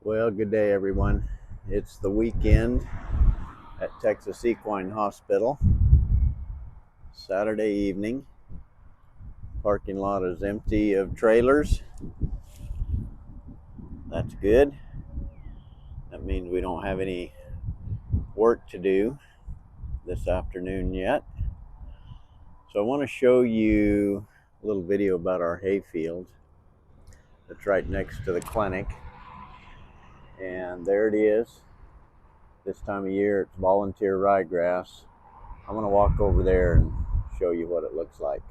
Well, good day, everyone. It's the weekend at Texas Equine Hospital. Saturday evening. Parking lot is empty of trailers. That's good. That means we don't have any work to do this afternoon yet. So I want to show you a little video about our hayfield that's right next to the clinic. And there it is. This time of year, it's volunteer rye grass. I'm going to walk over there and show you what it looks like.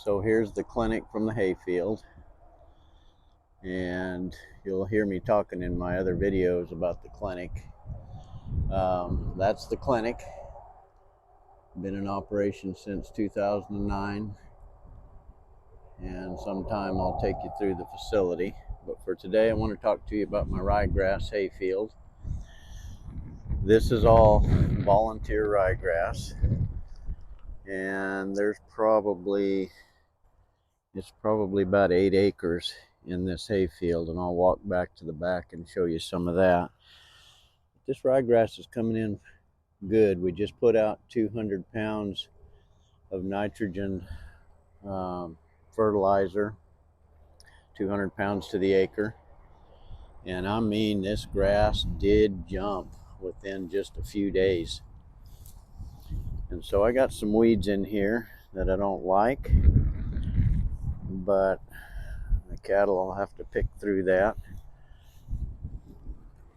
So here's the clinic from the hayfield, and you'll hear me talking in my other videos about the clinic. That's the clinic. Been in operation since 2009, and sometime I'll take you through the facility. But for today, I want to talk to you about my rye grass hayfield. This is all volunteer rye grass, and it's probably about 8 acres in this hayfield, and I'll walk back to the back and show you some of that. This ryegrass is coming in good. We just put out 200 pounds of nitrogen fertilizer, 200 pounds to the acre. And I mean, this grass did jump within just a few days. And so I got some weeds in here that I don't like, but the cattle will have to pick through that.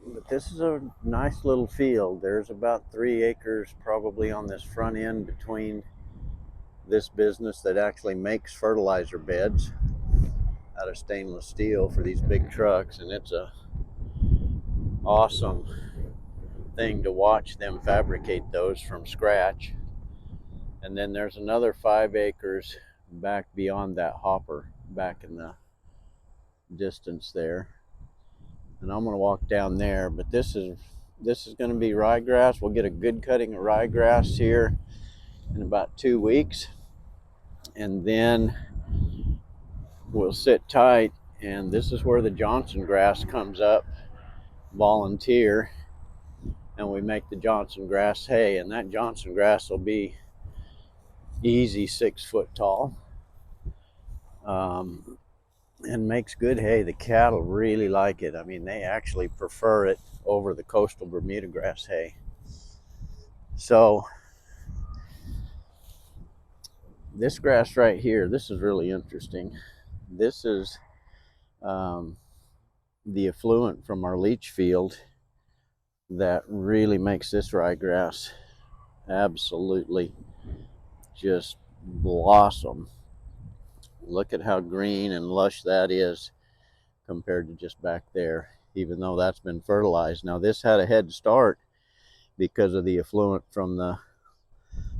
But this is a nice little field. There's about 3 acres probably on this front end between this business that actually makes fertilizer beds out of stainless steel for these big trucks, and it's a awesome thing to watch them fabricate those from scratch. And then there's another 5 acres back beyond that hopper, back in the distance there. And I'm going to walk down there, but this is going to be ryegrass. We'll get a good cutting of ryegrass here in about 2 weeks, and then we'll sit tight. And this is where the Johnson grass comes up, volunteer, and we make the Johnson grass hay. And that Johnson grass will be easy 6 foot tall, and makes good hay. The cattle really like it. I mean, they actually prefer it over the coastal Bermuda grass hay. So this grass right here, this is really interesting. This is the effluent from our leach field that really makes this ryegrass absolutely just blossom. Look at how green and lush that is compared to just back there, even though that's been fertilized. Now this had a head start because of the effluent from the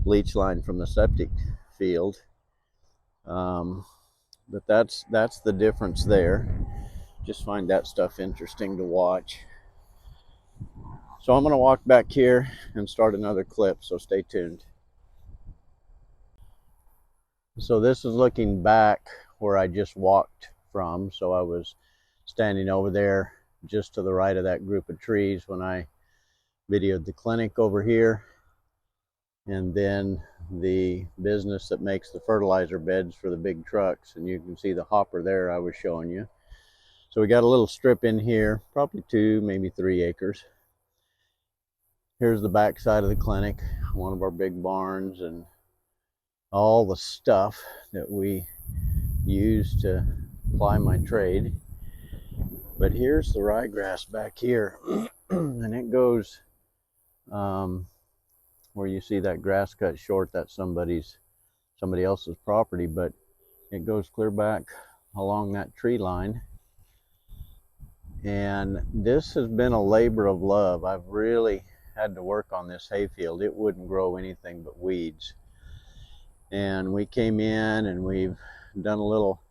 leach line from the septic field, but that's the difference there. Just find that stuff interesting to watch. So I'm going to walk back here and start another clip, so stay tuned. So this is looking back where I just walked from. So I was standing over there just to the right of that group of trees when I videoed the clinic over here, and then the business that makes the fertilizer beds for the big trucks. And you can see the hopper there I was showing you. So we got a little strip in here, probably 2, maybe 3 acres. Here's the back side of the clinic, one of our big barns, and all the stuff that we use to ply my trade. But here's the ryegrass back here, and it goes where you see that grass cut short. That's somebody else's property, but it goes clear back along that tree line. And this has been a labor of love. I've really had to work on this hayfield. It wouldn't grow anything but weeds. And we came in and we've done a little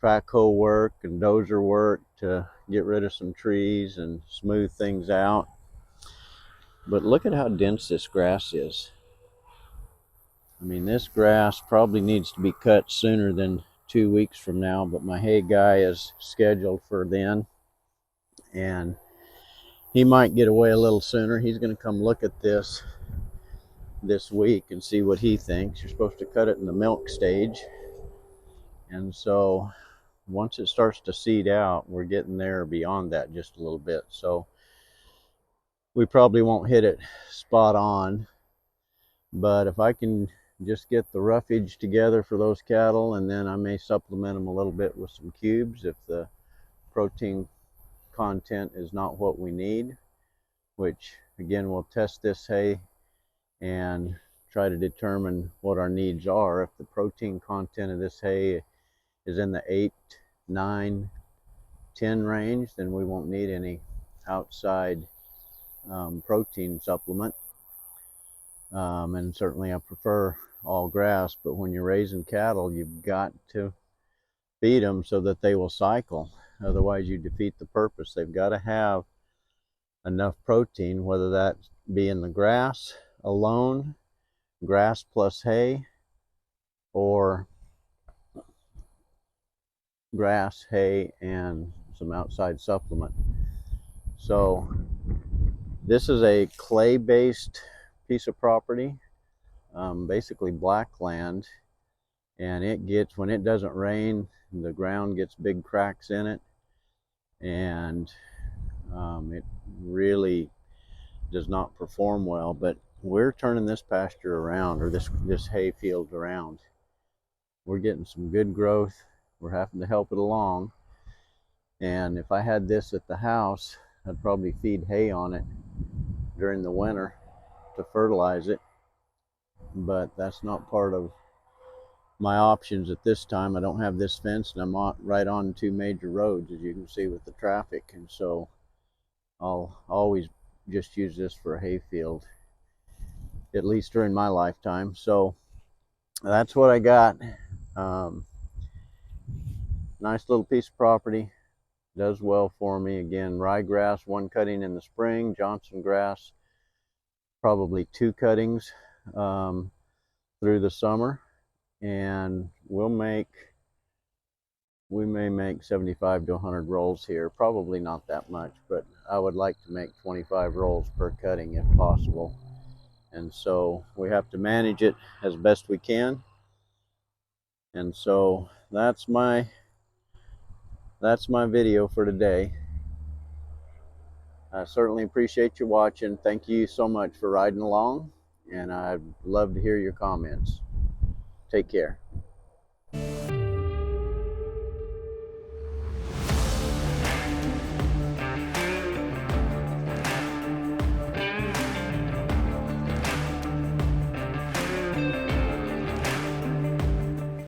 track hoe work and dozer work to get rid of some trees and smooth things out. But look at how dense this grass is. I mean, this grass probably needs to be cut sooner than 2 weeks from now, but my hay guy is scheduled for then, and he might get away a little sooner. He's going to come look at this week and see what he thinks. You're supposed to cut it in the milk stage, and so once it starts to seed out, we're getting there beyond that just a little bit. So we probably won't hit it spot on, but if I can just get the roughage together for those cattle, and then I may supplement them a little bit with some cubes if the protein content is not what we need, which again, we'll test this hay and try to determine what our needs are. If the protein content of this hay is in the 8, 9, 10 range, then we won't need any outside protein supplement. And certainly I prefer all grass, but when you're raising cattle, you've got to feed them so that they will cycle. Otherwise you defeat the purpose. They've got to have enough protein, whether that be in the grass alone, grass plus hay, or grass, hay, and some outside supplement. So this is a clay-based piece of property, basically black land, and it gets, when it doesn't rain, the ground gets big cracks in it, and it really does not perform well. But we're turning this pasture around, or this hay field around. We're getting some good growth. We're having to help it along, and if I had this at the house, I'd probably feed hay on it during the winter to fertilize it, but that's not part of my options at this time. I don't have this fence, and I'm right on 2 major roads, as you can see with the traffic, and so I'll always just use this for a hay field, at least during my lifetime. So that's what I got. Nice little piece of property, does well for me. Again, rye grass, 1 cutting in the spring, Johnson grass, probably 2 cuttings through the summer, and we may make 75 to 100 rolls here. Probably not that much, but I would like to make 25 rolls per cutting if possible. And so we have to manage it as best we can. And so that's my video for today. I certainly appreciate you watching. Thank you so much for riding along, and I'd love to hear your comments. Take care.